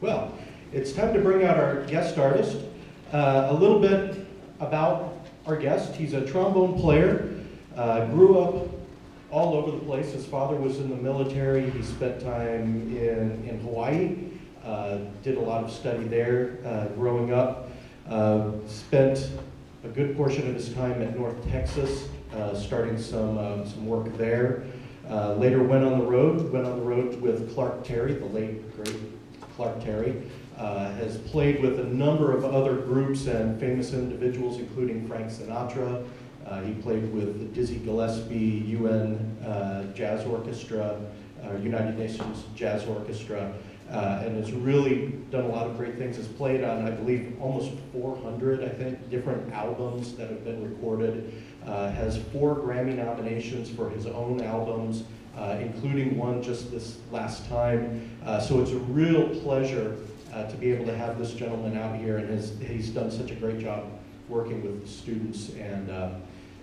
Well, it's time to bring out our guest artist. A little bit about our guest. He's a trombone player, grew up all over the place. His father was in the military. He spent time in Hawaii, did a lot of study there growing up. Spent a good portion of his time at North Texas, starting some work there. Later went on the road with Clark Terry, the late, great Clark Terry. Has played with a number of other groups and famous individuals, including Frank Sinatra. He played with the Dizzy Gillespie UN Jazz Orchestra, United Nations Jazz Orchestra, and has really done a lot of great things. Has played on, I believe, almost 400, I think, different albums that have been recorded. Has 4 Grammy nominations for his own albums, including one just this last time. So it's a real pleasure to be able to have this gentleman out here, and he's done such a great job working with the students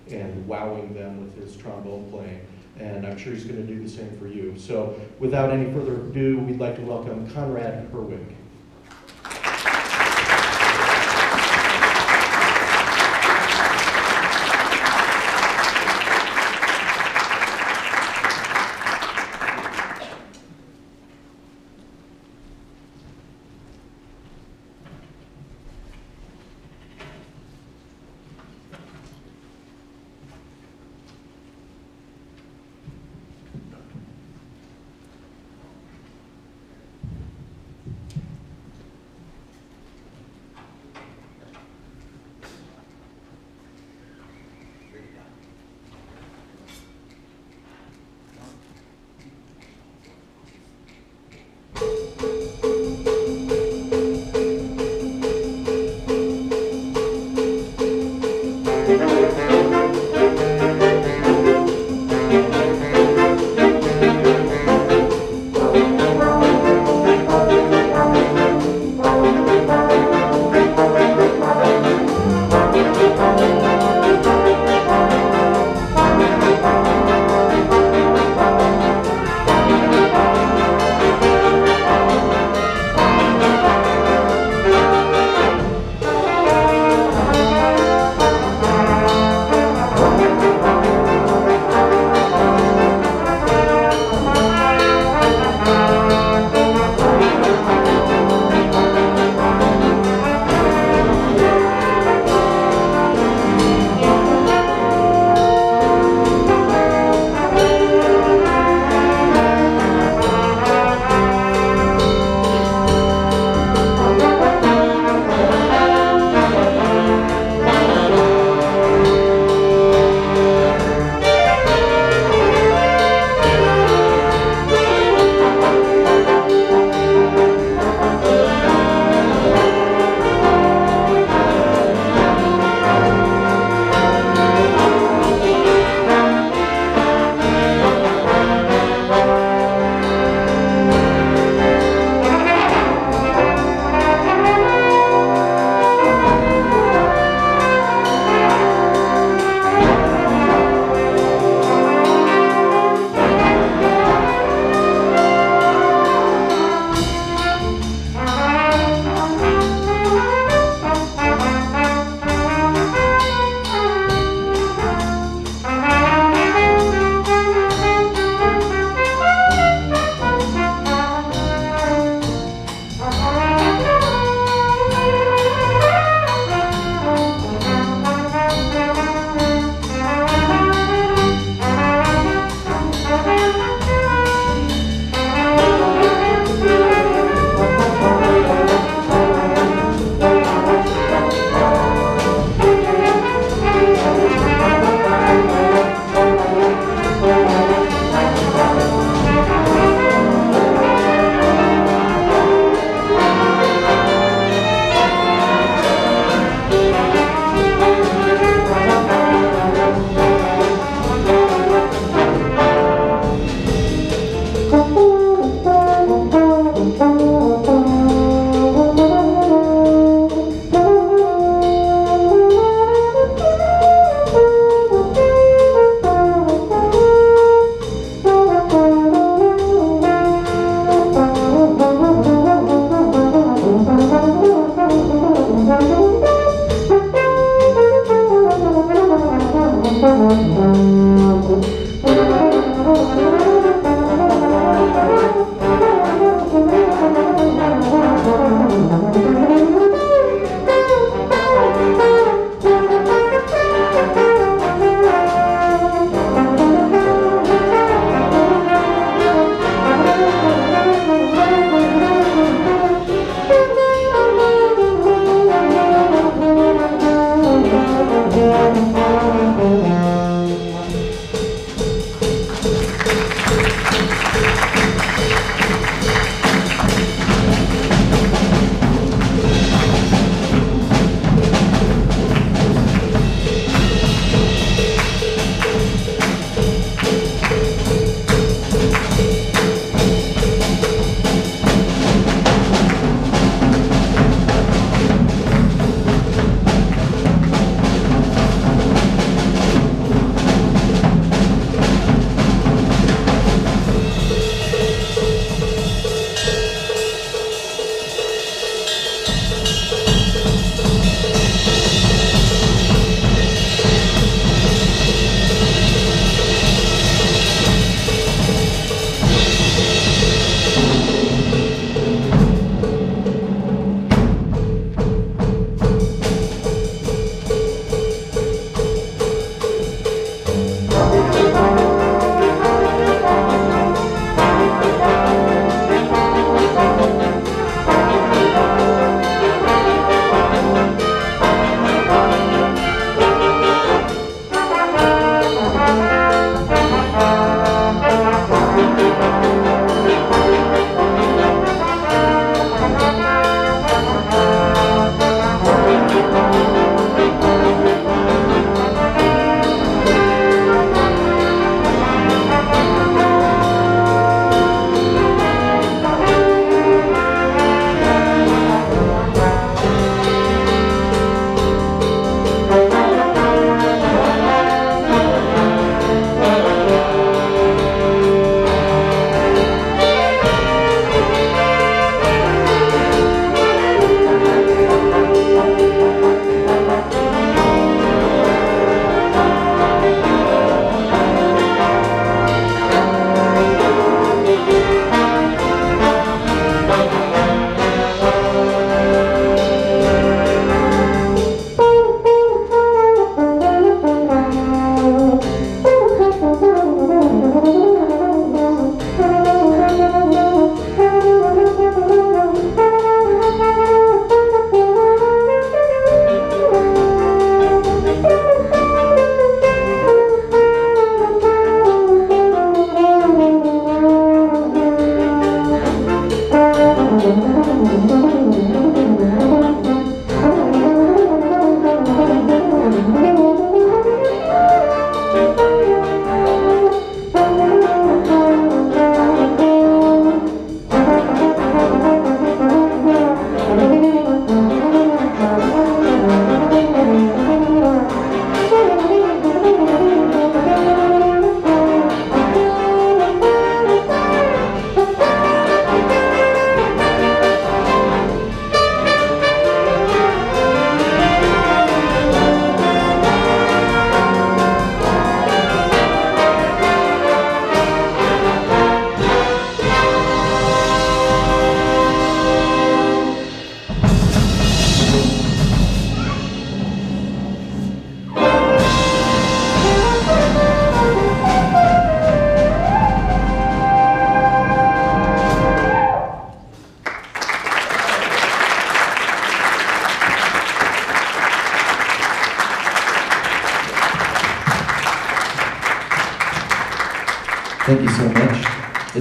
and wowing them with his trombone playing. And I'm sure he's going to do the same for you. So without any further ado, we'd like to welcome Conrad Herwig.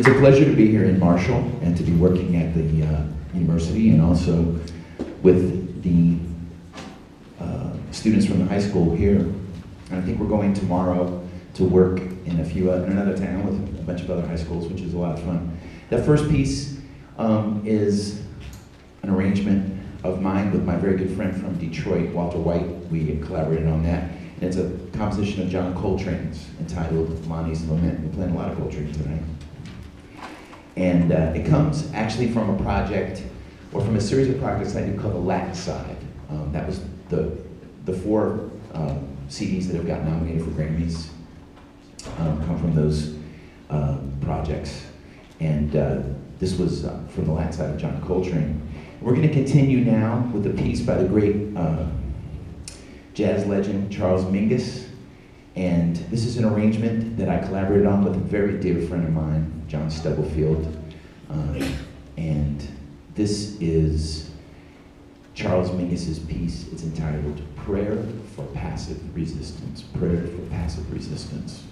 It's a pleasure to be here in Marshall and to be working at the university and also with the students from the high school here. And I think we're going tomorrow to work in another town with a bunch of other high schools, which is a lot of fun. That first piece is an arrangement of mine with my very good friend from Detroit, Walter White. We collaborated on that. And it's a composition of John Coltrane's entitled Lonnie's Lament. We're playing a lot of Coltrane tonight. And it comes actually from a project, or from a series of projects I did called The Latin Side. That was the 4 CDs that have gotten nominated for Grammys come from those projects. And this was from The Latin Side of John Coltrane. We're going to continue now with a piece by the great jazz legend Charles Mingus. And this is an arrangement that I collaborated on with a very dear friend of mine, John Stubblefield. And this is Charles Mingus's piece. It's entitled Prayer for Passive Resistance. Prayer for Passive Resistance.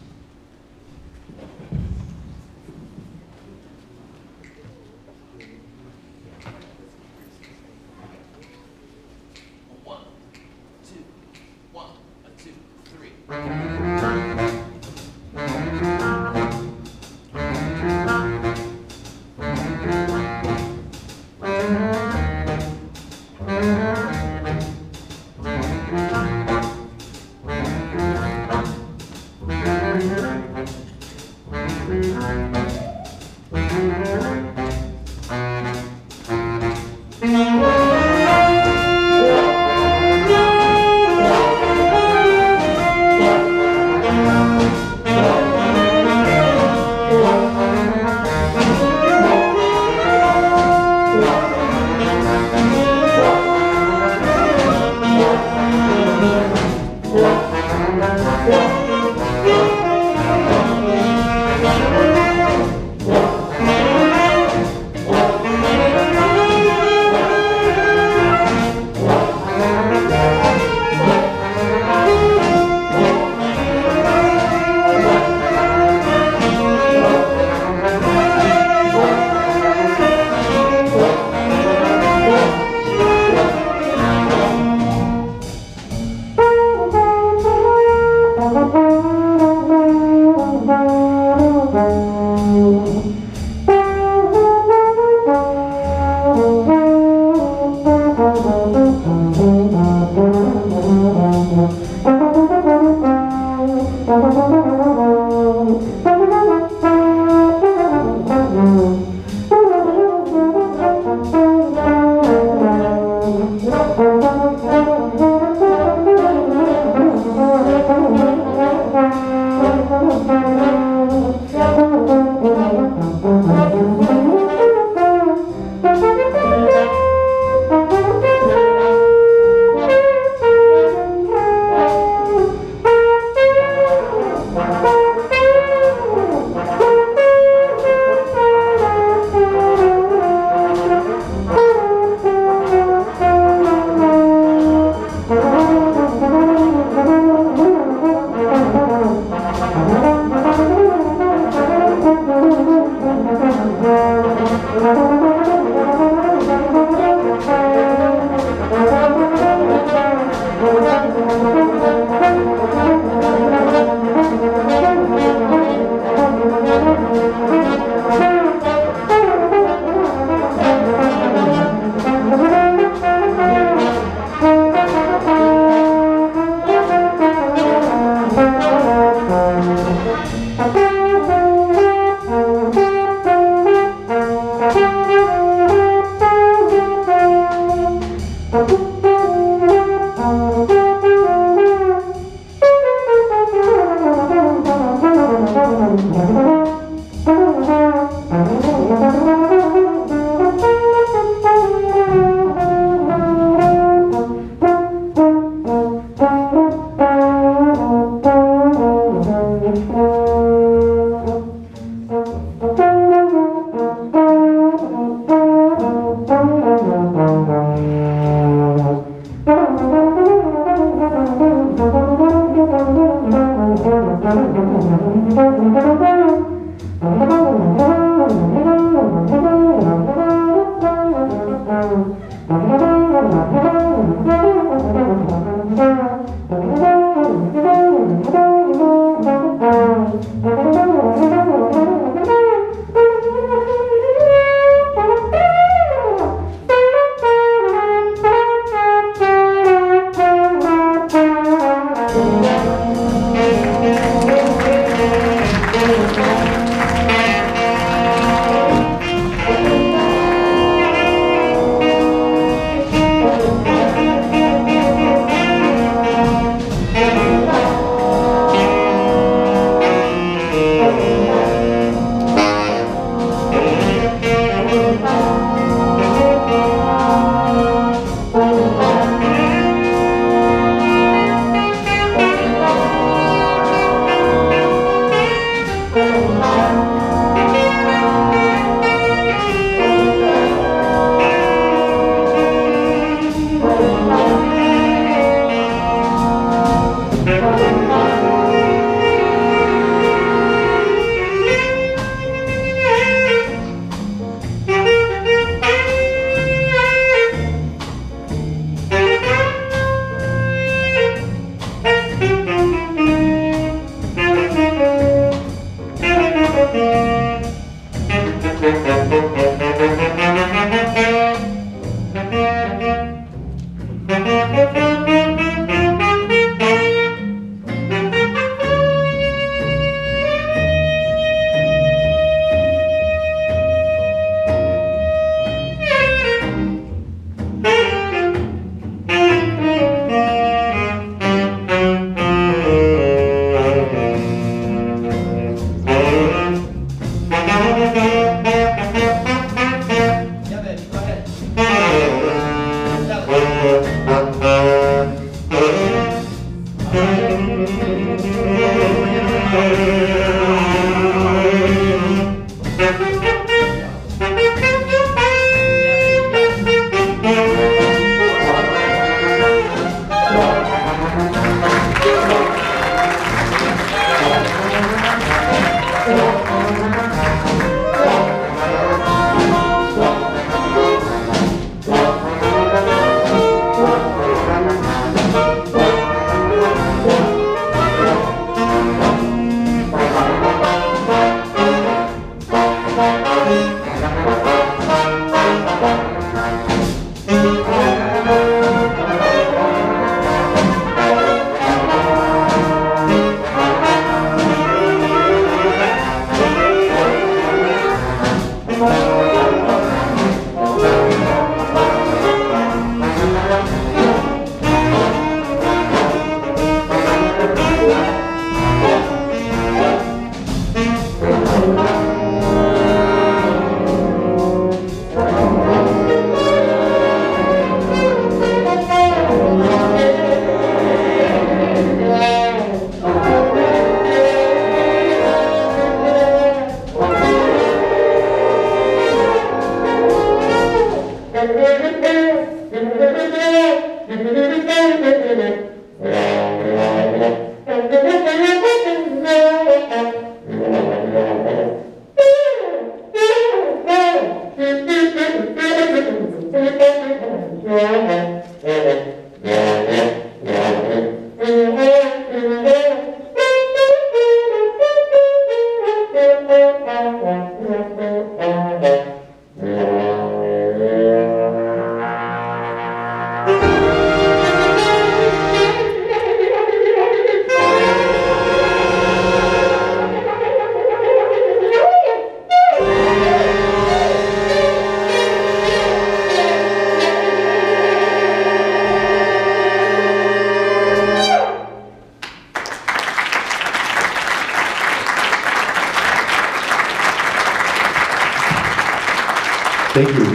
Thank you.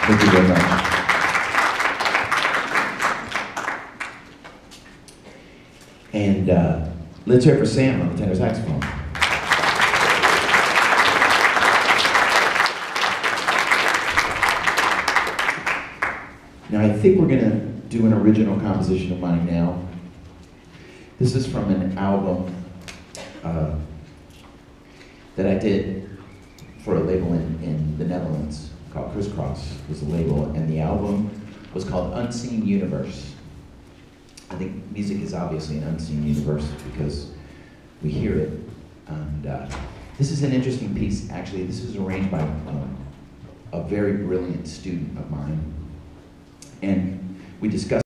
Thank you very much. And let's hear it for Sam on the tenor saxophone. Now I think we're gonna do an original composition of mine now. This is from an album that I did for a label in the Netherlands called Crisscross was the label, and the album was called Unseen Universe. I think music is obviously an unseen universe because we hear it. And this is an interesting piece, actually. This is arranged by a very brilliant student of mine. And we discussed